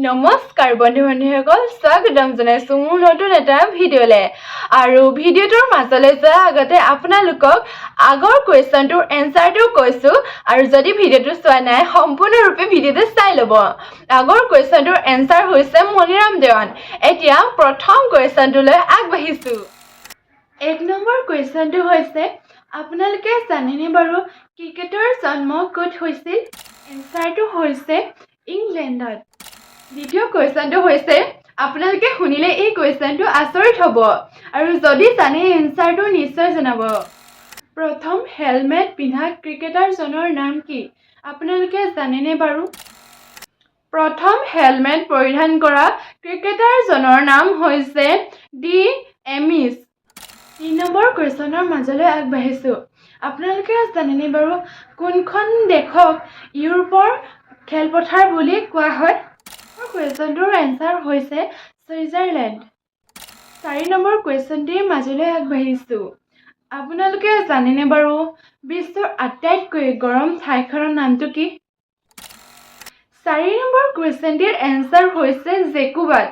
নমস্কাৰ বন্ধু-বান্ধৱীসকল, স্বাগতম জনাইছো মোৰ নতুন এটা ভিডিঅ'লে। আৰু ভিডিঅ'টোৰ মাজলৈ যোৱাৰ আগতে আপোনালোকক আগৰ কুৱেশ্যনটোৰ এনচাৰটো কৈছো, আৰু যদি ভিডিঅ'টো চোৱা নাই সম্পূৰ্ণৰূপে ভিডিঅ'টো চাই ল'ব। আগৰ কুৱেশ্যনটোৰ এনচাৰ হৈছে মণিৰাম দেৱান। এতিয়া প্ৰথম কুৱেশ্যনটোলৈ আগবাঢ়িছো। 1 নম্বৰ কুৱেশ্যনটো হৈছে, আপোনালোকে জানেনে বাৰু ক্ৰিকেটৰ জন্ম ক'ত হৈছিল? এনচাৰটো হৈছে ইংলেণ্ডত। দ্বিতীয় কুৱেশ্যনটো হৈছে, আপোনালোকে শুনিলে এই কুৱেশ্যনটো আচৰিত হ'ব, আৰু যদি জানে এনচাৰটো নিশ্চয় জনাব। প্ৰথম হেলমেট পিন্ধা ক্ৰিকেটাৰজনৰ নাম কি? আপোনালোকে জানেনে বাৰু? প্ৰথম হেলমেট পৰিধান কৰা ক্ৰিকেটাৰজনৰ নাম হৈছে ডি এমিছ। 3 নম্বৰ কুৱেশ্যনৰ মাজলৈ আগবাঢ়িছো। আপোনালোকে জানেনে বাৰু কোনখন দেশক ইউৰোপৰ খেলপথাৰ বুলি কোৱা হয়? কুৱেশ্যনটোৰ এনচাৰ হৈছে ছুইজাৰলেণ্ড। 4 নম্বৰ কুৱেশ্যনটিৰ মাজলৈ আগবাঢ়িছো। আপোনালোকে জানেনে বাৰু বিশ্বৰ আটাইতকৈ গৰম ঠাইখনৰ নামটো কি? 4 নম্বৰ কুৱেশ্যনটিৰ এনচাৰ হৈছে জেকুবাত।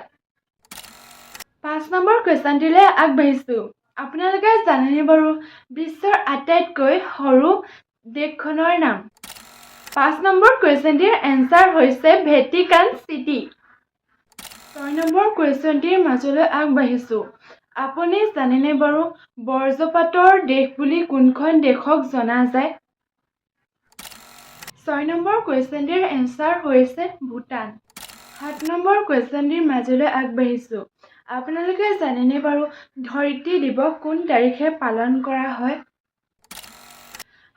5 নম্বৰ কুৱেশ্যনটিলৈ আগবাঢ়িছো। আপোনালোকে জানেনে বাৰু বিশ্বৰ আটাইতকৈ সৰু দেশখনৰ নাম? 5 নম্বৰ কুৱেশ্যনটিৰ এনচাৰ হৈছে ভেটিকান চিটি। 6 নম্বৰ কুৱেশ্যনটিৰ মাজলৈ আগবাঢ়িছো। আপুনি জানেনে বাৰু বজ্ৰপাতৰ দেশ বুলি কোনখন দেশক জনা যায়? 6 নম্বৰ কুৱেশ্যনটিৰ এনচাৰ হৈছে ভূটান। 7 নম্বৰ কুৱেশ্যনটিৰ মাজলৈ আগবাঢ়িছো। আপোনালোকে জানেনে বাৰু ধৰিত্ৰী দিৱস কোন তাৰিখে পালন কৰা হয়?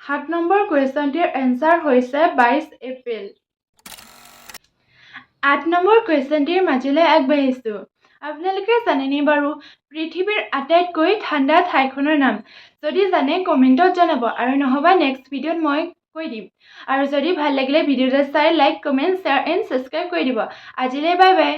7 নম্বৰ কুৱেশ্যনটিৰ এনচাৰ হৈছে 22 এপ্ৰিল। 8 নম্বৰ কুৱেশ্যনটিৰ মাজলৈ আগবাঢ়িছো। আপোনালোকে জানেনে বাৰু পৃথিৱীৰ আটাইতকৈ ঠাণ্ডা ঠাইখনৰ নাম? যদি জানে কমেণ্টত জনাব, আৰু নহ'বা নেক্সট ভিডিঅ'ত মই কৈ দিম। আৰু যদি ভাল লাগিলে ভিডিঅ'টো চাই like, comment, share and subscribe কৰি দিব। আজিলৈ বাই বাই।